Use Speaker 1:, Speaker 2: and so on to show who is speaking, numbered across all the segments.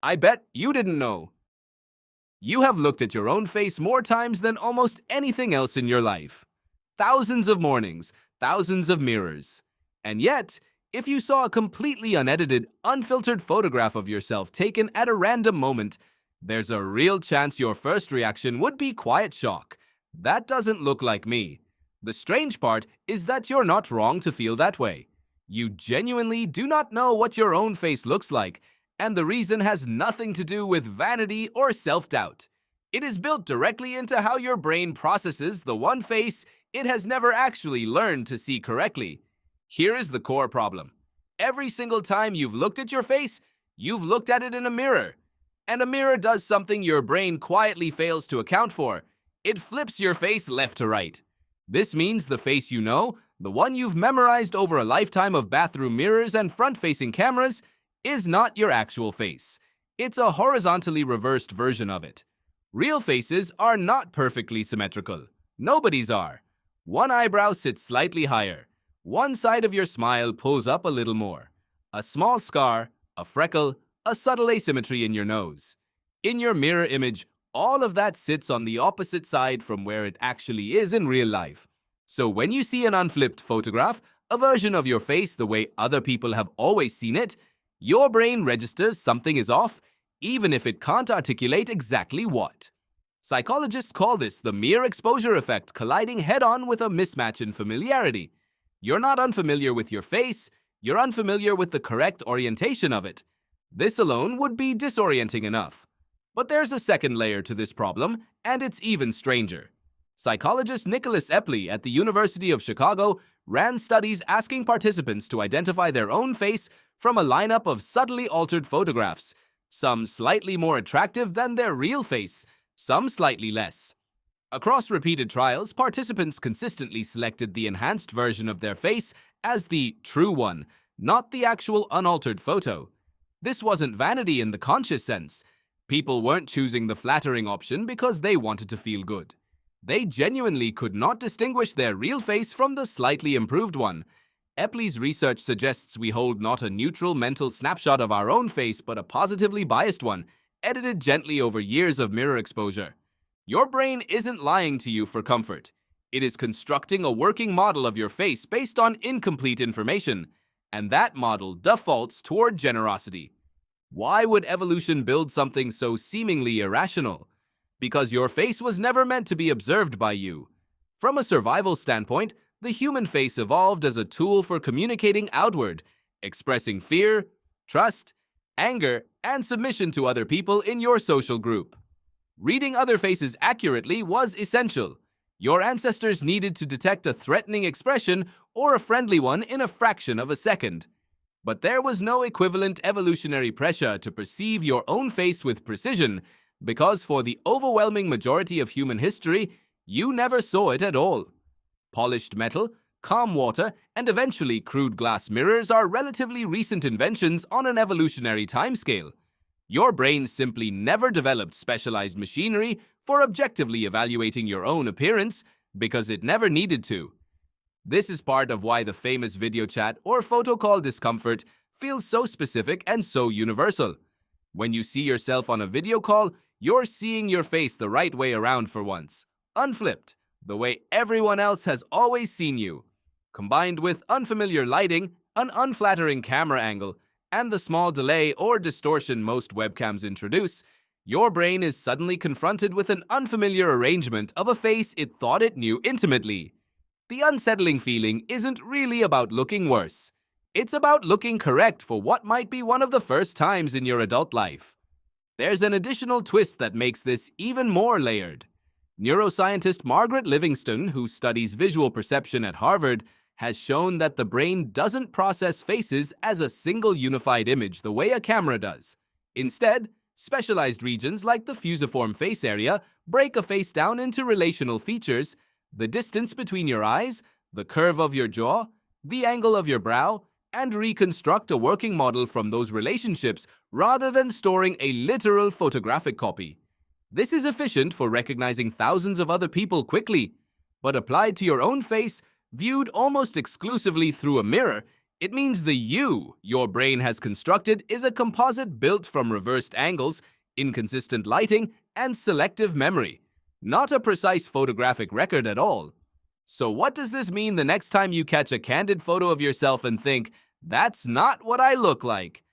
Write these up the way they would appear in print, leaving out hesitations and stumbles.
Speaker 1: I bet you didn't know. You have looked at your own face more times than almost anything else in your life. Thousands of mornings, thousands of mirrors. And yet, if you saw a completely unedited, unfiltered photograph of yourself taken at a random moment, there's a real chance your first reaction would be quiet shock. That doesn't look like me. The strange part is that you're not wrong to feel that way. You genuinely do not know what your own face looks like, and the reason has nothing to do with vanity or self-doubt. It is built directly into how your brain processes the one face it has never actually learned to see correctly. Here is the core problem. Every single time you've looked at your face, you've looked at it in a mirror. And a mirror does something your brain quietly fails to account for. It flips your face left to right. This means the face you know, the one you've memorized over a lifetime of bathroom mirrors and front-facing cameras, is not your actual face. It's a horizontally reversed version of it. Real faces are not perfectly symmetrical. Nobody's are. One eyebrow sits slightly higher. One side of your smile pulls up a little more. A small scar, a freckle, a subtle asymmetry in your nose. In your mirror image, all of that sits on the opposite side from where it actually is in real life. So when you see an unflipped photograph, a version of your face the way other people have always seen it, your brain registers something is off, even if it can't articulate exactly what. Psychologists call this the mere exposure effect colliding head-on with a mismatch in familiarity. You're not unfamiliar with your face, you're unfamiliar with the correct orientation of it. This alone would be disorienting enough. But there's a second layer to this problem, and it's even stranger. Psychologist Nicholas Epley at the University of Chicago ran studies asking participants to identify their own face from a lineup of subtly altered photographs, some slightly more attractive than their real face, some slightly less. Across repeated trials, participants consistently selected the enhanced version of their face as the true one, not the actual unaltered photo. This wasn't vanity in the conscious sense. People weren't choosing the flattering option because they wanted to feel good. They genuinely could not distinguish their real face from the slightly improved one. Epley's research suggests we hold not a neutral mental snapshot of our own face, but a positively biased one, edited gently over years of mirror exposure. Your brain isn't lying to you for comfort. It is constructing a working model of your face based on incomplete information, and that model defaults toward generosity. Why would evolution build something so seemingly irrational? Because your face was never meant to be observed by you. From a survival standpoint, the human face evolved as a tool for communicating outward, expressing fear, trust, anger, and submission to other people in your social group. Reading other faces accurately was essential. Your ancestors needed to detect a threatening expression or a friendly one in a fraction of a second. But there was no equivalent evolutionary pressure to perceive your own face with precision, because for the overwhelming majority of human history, you never saw it at all. Polished metal, calm water, and eventually crude glass mirrors are relatively recent inventions on an evolutionary timescale. Your brain simply never developed specialized machinery for objectively evaluating your own appearance because it never needed to. This is part of why the famous video chat or photo call discomfort feels so specific and so universal. When you see yourself on a video call, you're seeing your face the right way around for once, unflipped, the way everyone else has always seen you. Combined with unfamiliar lighting, an unflattering camera angle, and the small delay or distortion most webcams introduce, your brain is suddenly confronted with an unfamiliar arrangement of a face it thought it knew intimately. The unsettling feeling isn't really about looking worse. It's about looking correct for what might be one of the first times in your adult life. There's an additional twist that makes this even more layered. Neuroscientist Margaret Livingston, who studies visual perception at Harvard, has shown that the brain doesn't process faces as a single unified image the way a camera does. Instead, specialized regions like the fusiform face area break a face down into relational features: the distance between your eyes, the curve of your jaw, the angle of your brow, and reconstruct a working model from those relationships rather than storing a literal photographic copy. This is efficient for recognizing thousands of other people quickly, but applied to your own face, viewed almost exclusively through a mirror, It means the you your brain has constructed is a composite built from reversed angles, inconsistent lighting, and selective memory, not a precise photographic record at all. So what does this mean the next time you catch a candid photo of yourself and think, that's not what I look like?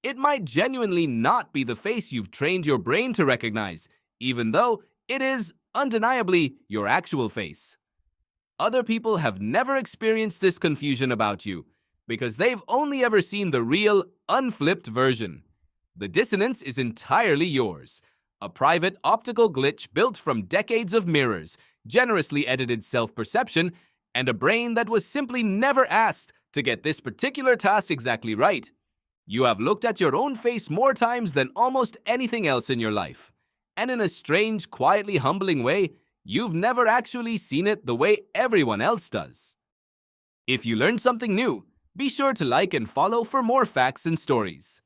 Speaker 1: It might genuinely not be the face you've trained your brain to recognize, even though it is undeniably your actual face. Other people have never experienced this confusion about you because they've only ever seen the real, unflipped version. The dissonance is entirely yours, a private optical glitch built from decades of mirrors, generously edited self-perception, and a brain that was simply never asked to get this particular task exactly right. You have looked at your own face more times than almost anything else in your life. And in a strange, quietly humbling way, you've never actually seen it the way everyone else does. If you learned something new, be sure to like and follow for more facts and stories.